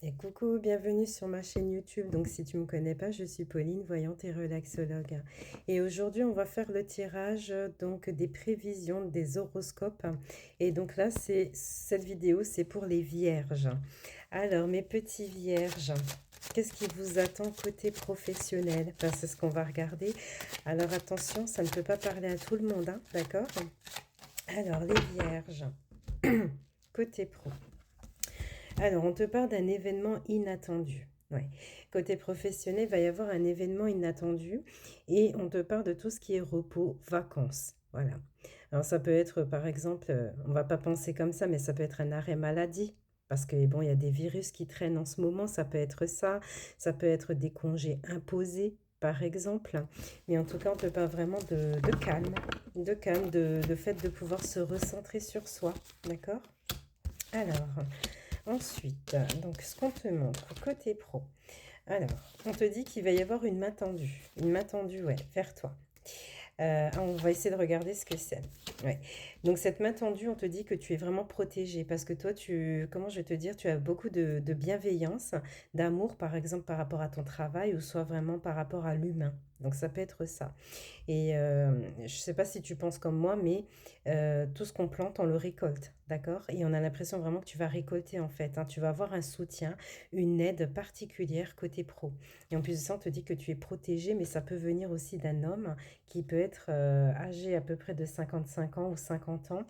Et coucou, bienvenue sur ma chaîne YouTube. Donc si tu ne me connais pas, je suis Pauline, voyante et relaxologue. Et aujourd'hui, on va faire le tirage donc des prévisions des horoscopes. Et donc là, cette vidéo, c'est pour les vierges. Alors, mes petits vierges, qu'est-ce qui vous attend côté professionnel? Ben, c'est ce qu'on va regarder. Alors attention, ça ne peut pas parler à tout le monde, hein, d'accord? Alors, les vierges, côté pro. Alors, on te parle d'un événement inattendu. Ouais. Côté professionnel, il va y avoir un événement inattendu et on te parle de tout ce qui est repos, vacances. Voilà. Alors, ça peut être, par exemple, on va pas penser comme ça, mais ça peut être un arrêt maladie. Parce que, bon, il y a des virus qui traînent en ce moment, ça peut être ça. Ça peut être des congés imposés, par exemple. Mais en tout cas, on te parle vraiment de calme, de fait de pouvoir se recentrer sur soi. D'accord? Alors, ensuite, donc ce qu'on te montre côté pro. Alors, on te dit qu'il va y avoir une main tendue, ouais, vers toi. On va essayer de regarder ce que c'est. Ouais. Donc cette main tendue, on te dit que tu es vraiment protégé parce que toi, comment je vais te dire, tu as beaucoup de bienveillance, d'amour, par exemple, par rapport à ton travail ou soit vraiment par rapport à l'humain. Donc ça peut être ça. Et je ne sais pas si tu penses comme moi, mais tout ce qu'on plante, on le récolte, d'accord? Et on a l'impression vraiment que tu vas récolter en fait, hein. Tu vas avoir un soutien, une aide particulière côté pro. Et en plus de ça, on te dit que tu es protégé, mais ça peut venir aussi d'un homme qui peut être âgé à peu près de 55 ans ou 50 ans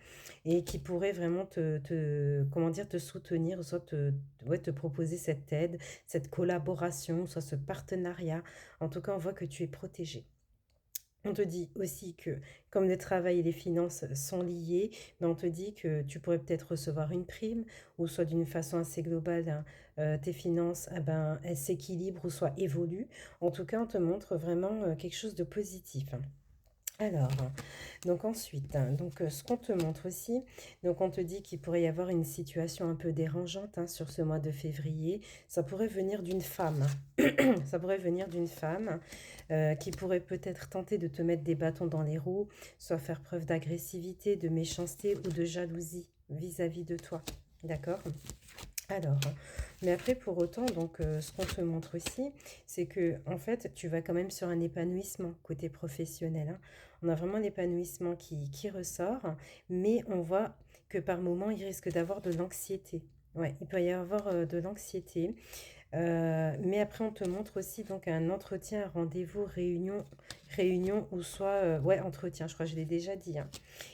et qui pourrait vraiment comment dire, te soutenir, soit ouais, te proposer cette aide, cette collaboration, soit ce partenariat. En tout cas, on voit que tu es protégé. On te dit aussi que comme le travail et les finances sont liés, ben on te dit que tu pourrais peut-être recevoir une prime ou soit d'une façon assez globale, hein, tes finances, ah ben, elles s'équilibrent ou soit évoluent. En tout cas, on te montre vraiment quelque chose de positif. Alors, donc ensuite, hein, donc ce qu'on te montre aussi, donc on te dit qu'il pourrait y avoir une situation un peu dérangeante, hein, sur ce mois de février. Ça pourrait venir d'une femme. Ça pourrait venir d'une femme qui pourrait peut-être tenter de te mettre des bâtons dans les roues, soit faire preuve d'agressivité, de méchanceté ou de jalousie vis-à-vis de toi. D'accord? Alors, mais après pour autant, donc ce qu'on te montre aussi, c'est que en fait, tu vas quand même sur un épanouissement côté professionnel, hein. On a vraiment l'épanouissement qui ressort, mais on voit que par moment, il risque d'avoir de l'anxiété. Ouais, il peut y avoir de l'anxiété. Mais après, on te montre aussi donc un entretien, un rendez-vous, réunion ou soit, ouais, entretien, je crois que je l'ai déjà dit, hein.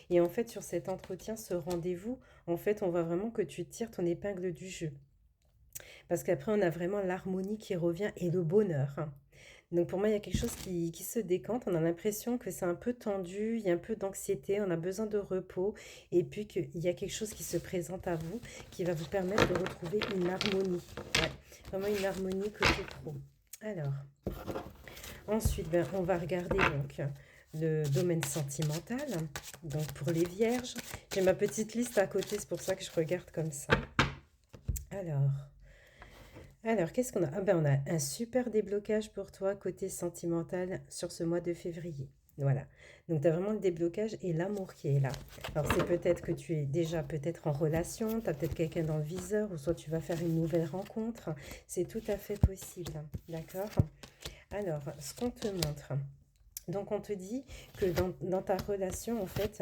Et en fait, sur cet entretien, ce rendez-vous, en fait, on voit vraiment que tu tires ton épingle du jeu. Parce qu'après, on a vraiment l'harmonie qui revient et le bonheur, hein. Donc pour moi, il y a quelque chose qui se décante. On a l'impression que c'est un peu tendu, il y a un peu d'anxiété, on a besoin de repos. Et puis qu'il y a quelque chose qui se présente à vous qui va vous permettre de retrouver une harmonie. Ouais, vraiment une harmonie côté pro. Alors, ensuite, ben, on va regarder donc le domaine sentimental. Donc pour les vierges, j'ai ma petite liste à côté, c'est pour ça que je regarde comme ça. Alors, qu'est-ce qu'on a? Ah ben, on a un super déblocage pour toi côté sentimental sur ce mois de février. Voilà. Donc, tu as vraiment le déblocage et l'amour qui est là. Alors, c'est peut-être que tu es déjà peut-être en relation, tu as peut-être quelqu'un dans le viseur, ou soit tu vas faire une nouvelle rencontre. C'est tout à fait possible. D'accord? Alors, ce qu'on te montre. Donc on te dit que dans ta relation, en fait,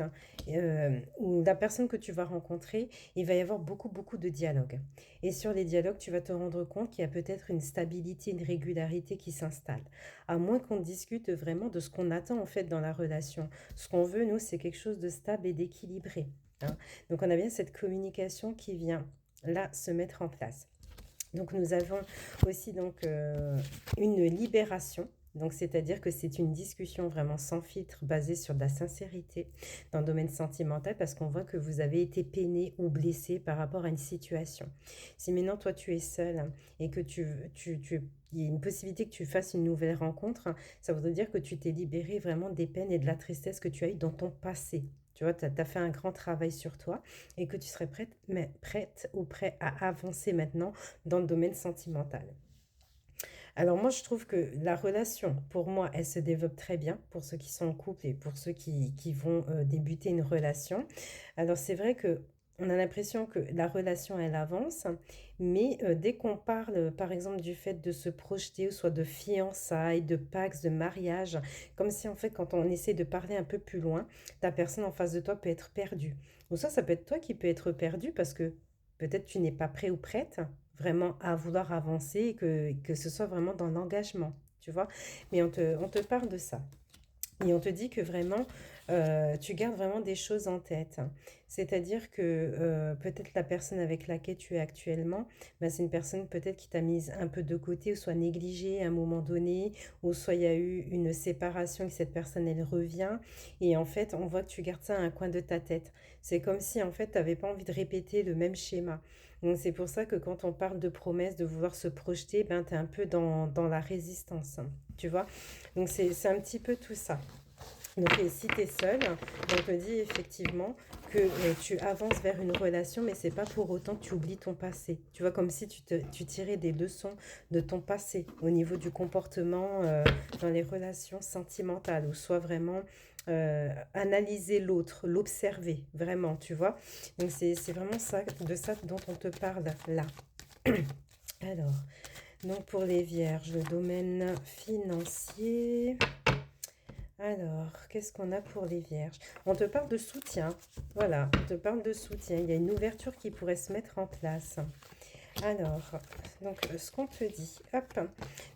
ou la personne que tu vas rencontrer, il va y avoir beaucoup de dialogues. Et sur les dialogues, tu vas te rendre compte qu'il y a peut-être une stabilité, une régularité qui s'installe. À moins qu'on discute vraiment de ce qu'on attend en fait dans la relation. Ce qu'on veut, nous, c'est quelque chose de stable et d'équilibré, hein. Donc on a bien cette communication qui vient là se mettre en place. Donc nous avons aussi donc une libération. Donc c'est-à-dire que c'est une discussion vraiment sans filtre basée sur de la sincérité dans le domaine sentimental parce qu'on voit que vous avez été peiné ou blessé par rapport à une situation. Si maintenant toi tu es seul, hein, et que il y a une possibilité que tu fasses une nouvelle rencontre, hein, ça voudrait dire que tu t'es libéré vraiment des peines et de la tristesse que tu as eu dans ton passé. Tu vois, tu as fait un grand travail sur toi et que tu serais prête ou prêt à avancer maintenant dans le domaine sentimental. Alors moi, je trouve que la relation, pour moi, elle se développe très bien pour ceux qui sont en couple et pour ceux qui vont débuter une relation. Alors c'est vrai que On a l'impression que la relation, elle avance, mais dès qu'on parle, par exemple, du fait de se projeter, ou soit de fiançailles, de pax, de mariage, comme si en fait, quand on essaie de parler un peu plus loin, la personne en face de toi peut être perdue. Ou ça peut être toi qui peux être perdu parce que peut-être tu n'es pas prêt ou prête vraiment à vouloir avancer et que ce soit vraiment dans l'engagement, tu vois. Mais on te parle de ça. Et on te dit que vraiment, tu gardes vraiment des choses en tête. C'est-à-dire que peut-être la personne avec laquelle tu es actuellement, bah, c'est une personne peut-être qui t'a mise un peu de côté ou soit négligée à un moment donné, ou soit il y a eu une séparation et que cette personne, elle revient. Et en fait, on voit que tu gardes ça à un coin de ta tête. C'est comme si en fait, tu n'avais pas envie de répéter le même schéma. Donc c'est pour ça que quand on parle de promesses, de vouloir se projeter, ben, tu es un peu dans la résistance. Tu vois? Donc c'est un petit peu tout ça. Donc, et si tu es seule, on te dit effectivement que tu avances vers une relation, mais c'est pas pour autant que tu oublies ton passé. Tu vois, comme si tu tirais des leçons de ton passé au niveau du comportement dans les relations sentimentales, ou soit vraiment analyser l'autre, l'observer, vraiment, tu vois. Donc, c'est vraiment ça, de ça dont on te parle là. Alors, donc pour les vierges, le domaine financier. Alors, qu'est-ce qu'on a pour les vierges? On te parle de soutien. Voilà, on te parle de soutien. Il y a une ouverture qui pourrait se mettre en place. Alors, donc ce qu'on te dit, hop.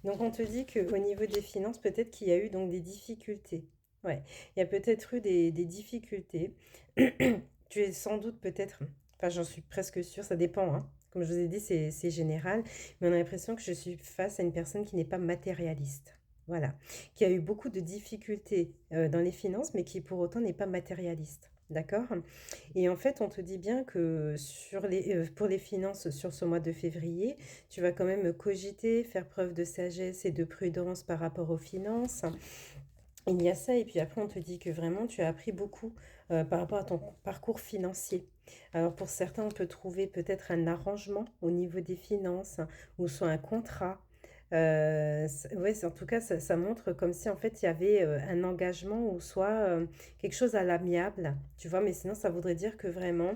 Donc on te dit qu'au niveau des finances, peut-être qu'il y a eu donc des difficultés. Ouais, il y a peut-être eu des difficultés. Tu es sans doute peut-être, enfin j'en suis presque sûre, ça dépend, hein. Comme je vous ai dit, c'est général, mais on a l'impression que je suis face à une personne qui n'est pas matérialiste. Voilà, qui a eu beaucoup de difficultés dans les finances, mais qui pour autant n'est pas matérialiste. D'accord? Et en fait, on te dit bien que pour les finances sur ce mois de février, tu vas quand même cogiter, faire preuve de sagesse et de prudence par rapport aux finances. Il y a ça, et puis après, on te dit que vraiment, tu as appris beaucoup par rapport à ton parcours financier. Alors, pour certains, on peut trouver peut-être un arrangement au niveau des finances, ou soit un contrat. Ouais, en tout cas, ça montre comme si en fait il y avait un engagement, ou soit quelque chose à l'amiable, tu vois, mais sinon ça voudrait dire que vraiment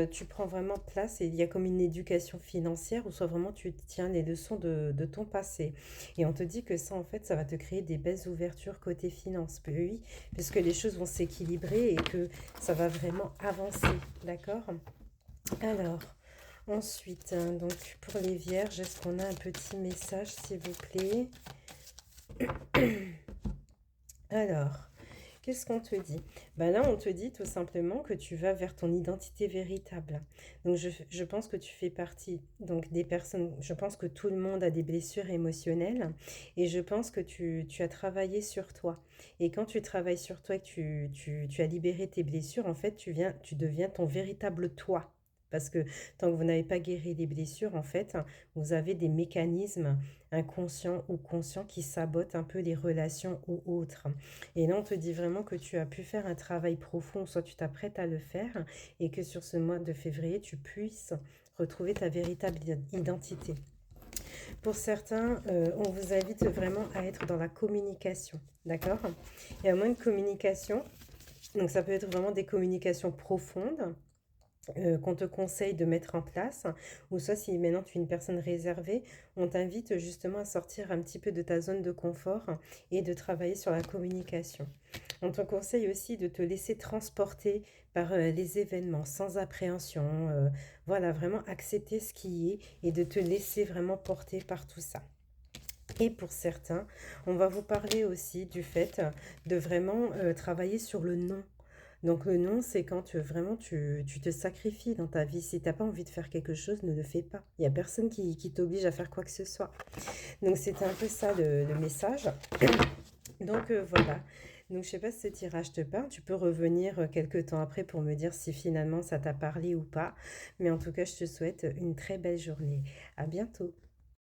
tu prends vraiment place, et il y a comme une éducation financière, ou soit vraiment tu tiens les leçons de ton passé. Et on te dit que ça, en fait, ça va te créer des belles ouvertures côté finance. Oui, puisque les choses vont s'équilibrer et que ça va vraiment avancer. D'accord? Alors, ensuite, donc pour les vierges, est-ce qu'on a un petit message, s'il vous plaît? Alors, qu'est-ce qu'on te dit? Ben là, on te dit tout simplement que tu vas vers ton identité véritable. Donc, je pense que tu fais partie donc, des personnes, je pense que tout le monde a des blessures émotionnelles, et je pense que tu as travaillé sur toi. Et quand tu travailles sur toi et que tu as libéré tes blessures, en fait, tu deviens ton véritable toi. Parce que tant que vous n'avez pas guéri les blessures, en fait, vous avez des mécanismes inconscients ou conscients qui sabotent un peu les relations ou autres. Et là, on te dit vraiment que tu as pu faire un travail profond, soit tu t'apprêtes à le faire, et que sur ce mois de février, tu puisses retrouver ta véritable identité. Pour certains, on vous invite vraiment à être dans la communication, d'accord? Il y a moins de communication, donc ça peut être vraiment des communications profondes, qu'on te conseille de mettre en place, ou soit si maintenant tu es une personne réservée, on t'invite justement à sortir un petit peu de ta zone de confort et de travailler sur la communication. On te conseille aussi de te laisser transporter par les événements sans appréhension, voilà, vraiment accepter ce qui est et de te laisser vraiment porter par tout ça. Et pour certains, on va vous parler aussi du fait de vraiment travailler sur le non. Donc le non, c'est quand vraiment tu te sacrifies dans ta vie. Si tu n'as pas envie de faire quelque chose, ne le fais pas. Il n'y a personne qui t'oblige à faire quoi que ce soit. Donc c'était un peu ça le message. Donc voilà. Donc je sais pas si ce tirage te parle. Tu peux revenir quelques temps après pour me dire si finalement ça t'a parlé ou pas. Mais en tout cas, je te souhaite une très belle journée. À bientôt.